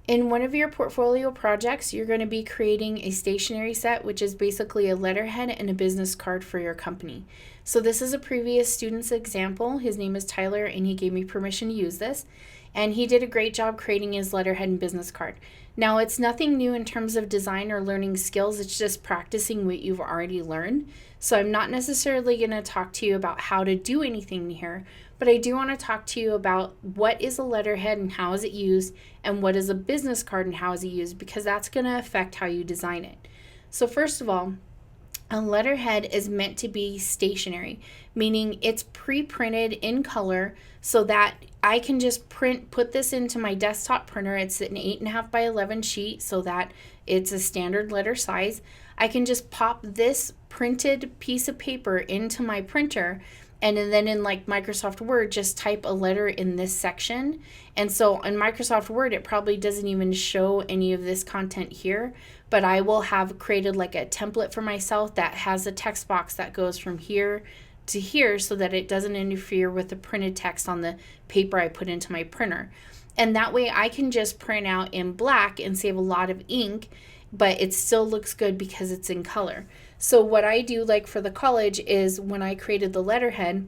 In one of your portfolio projects, you're going to be creating a stationery set, which is basically a letterhead and a business card for your company. So this is a previous student's example. His name is Tyler, and he gave me permission to use this. And he did a great job creating his letterhead and business card. Now, it's nothing new in terms of design or learning skills. It's just practicing what you've already learned. So I'm not necessarily going to talk to you about how to do anything here, but I do want to talk to you about what is a letterhead and how is it used, and what is a business card and how is it used, because that's going to affect how you design it. So first of all, a letterhead is meant to be stationary, meaning it's pre-printed in color so that I can just put this into my desktop printer. It's an 8.5 by 11 sheet so that it's a standard letter size. I can just pop this printed piece of paper into my printer, and then in like Microsoft Word, just type a letter in this section. And so in Microsoft Word, it probably doesn't even show any of this content here, but I will have created like a template for myself that has a text box that goes from here to here so that it doesn't interfere with the printed text on the paper I put into my printer. And that way I can just print out in black and save a lot of ink, but it still looks good because it's in color. So what I do, like for the college, is when I created the letterhead,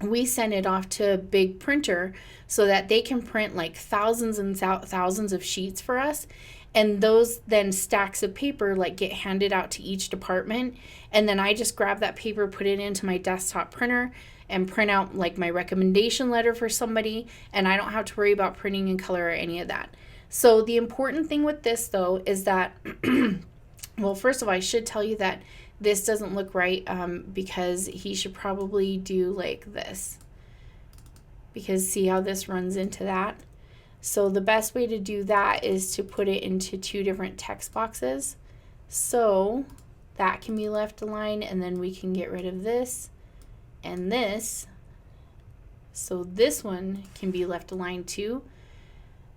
we send it off to a big printer so that they can print like thousands and thousands of sheets for us. And those then stacks of paper like get handed out to each department. And then I just grab that paper, put it into my desktop printer, and print out like my recommendation letter for somebody. And I don't have to worry about printing in color or any of that. So the important thing with this though is that, well, first of all, I should tell you that this doesn't look right because he should probably do like this. Because see how this runs into that? So the best way to do that is to put it into two different text boxes. So that can be left aligned, and then we can get rid of this and this. So this one can be left aligned too.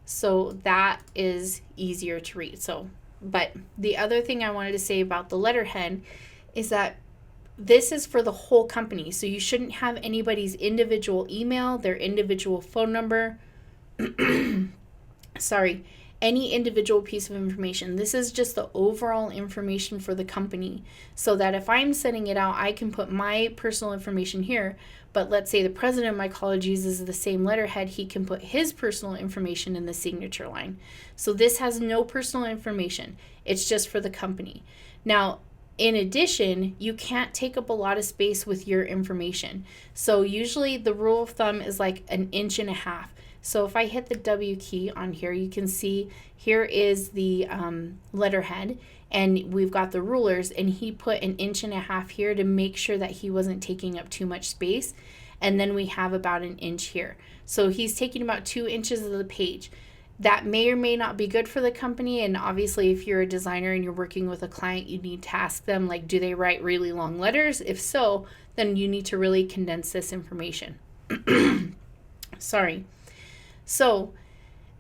So that is easier to read. But the other thing I wanted to say about the letterhead is that this is for the whole company. So you shouldn't have anybody's individual email, their individual phone number, any individual piece of information. This is just the overall information for the company, so that if I'm sending it out, I can put my personal information here, but let's say the president of my college uses the same letterhead, he can put his personal information in the signature line. So this has no personal information. It's just for the company. Now, in addition, you can't take up a lot of space with your information. So usually the rule of thumb is like 1.5 inches. So if I hit the W key on here, you can see here is the letterhead, and we've got the rulers, and he put 1.5 inches here to make sure that he wasn't taking up too much space. And then we have about 1 inch here. So he's taking about 2 inches of the page. That may or may not be good for the company, and obviously if you're a designer and you're working with a client, you need to ask them, like, do they write really long letters? If so, then you need to really condense this information. Sorry. So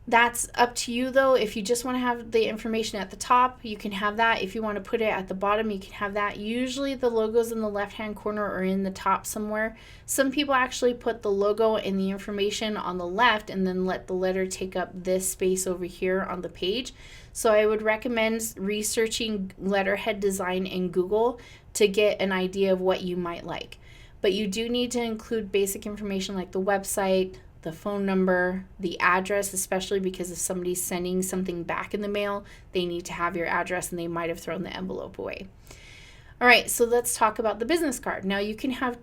that's up to you though. If you just want to have the information at the top, you can have that. If you want to put it at the bottom, you can have that. Usually the logos in the left-hand corner or in the top somewhere. Some people actually put the logo and the information on the left and then let the letter take up this space over here on the page. So I would recommend researching letterhead design in Google to get an idea of what you might like. But you do need to include basic information like the website, the phone number, the address, especially because if somebody's sending something back in the mail, they need to have your address and they might have thrown the envelope away. All right, so let's talk about the business card. Now you can have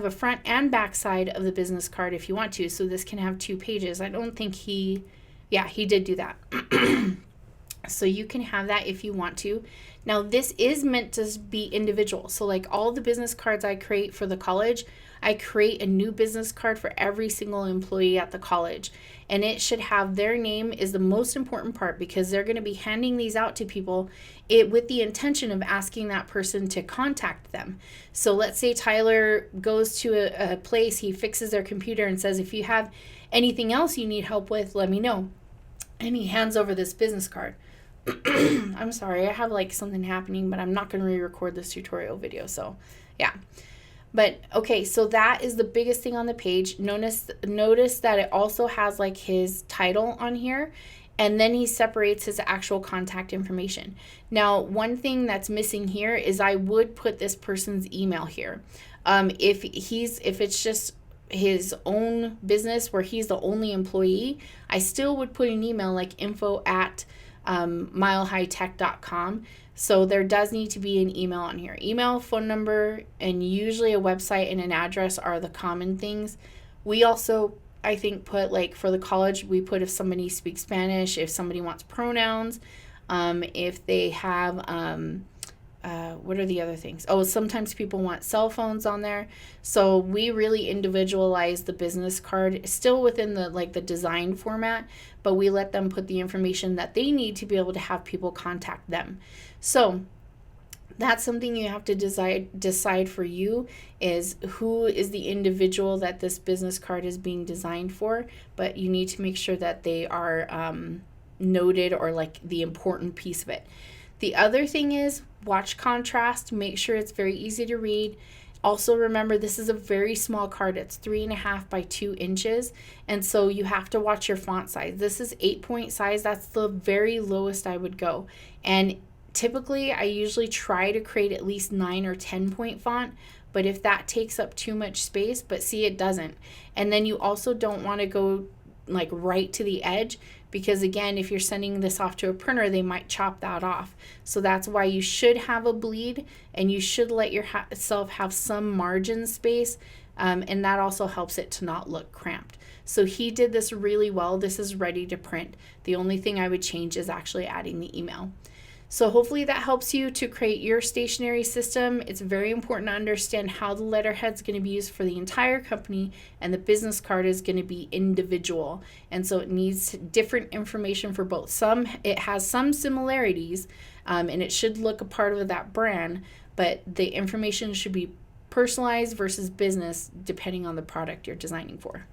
a front and back side of the business card if you want to. So this can have 2 pages. I don't think he did do that. So you can have that if you want to. Now this is meant to be individual. So like all the business cards I create for the college, I create a new business card for every single employee at the college. And it should have their name is the most important part, because they're going to be handing these out to people with the intention of asking that person to contact them. So let's say Tyler goes to a place, he fixes their computer and says, if you have anything else you need help with, let me know. And he hands over this business card. I'm sorry, I have like something happening, but I'm not going to re-record this tutorial video. So yeah. But okay, so that is the biggest thing on the page. Notice that it also has like his title on here. and then he separates his actual contact information. Now, one thing that's missing here is I would put this person's email here. If it's just his own business where he's the only employee, I still would put an email like info@milehightek.com. So there does need to be an email on here. Email, phone number, and usually a website and an address are the common things. We also, I think, put, like, for the college, we put if somebody speaks Spanish, if somebody wants pronouns, if they have, what are the other things? Oh, sometimes people want cell phones on there. So we really individualize the business card, still within the design format, but we let them put the information that they need to be able to have people contact them. So that's something you have to decide for you, is who is the individual that this business card is being designed for, but you need to make sure that they are noted, or like the important piece of it. The other thing is watch contrast, make sure it's very easy to read. Also remember, this is a very small card. It's 3.5 by 2 inches. And so you have to watch your font size. This is 8-point size. That's the very lowest I would go. And typically I usually try to create at least 9 or 10-point font. But if that takes up too much space, but see, it doesn't. And then you also don't want to go like right to the edge, because again, if you're sending this off to a printer, they might chop that off. So that's why you should have a bleed, and you should let yourself have some margin space, and that also helps it to not look cramped. So he did this really well. This is ready to print. The only thing I would change is actually adding the email. So hopefully that helps you to create your stationery system. It's very important to understand how the letterhead is going to be used for the entire company, and the business card is going to be individual. And so it needs different information for both. It has some similarities, and it should look a part of that brand, but the information should be personalized versus business depending on the product you're designing for.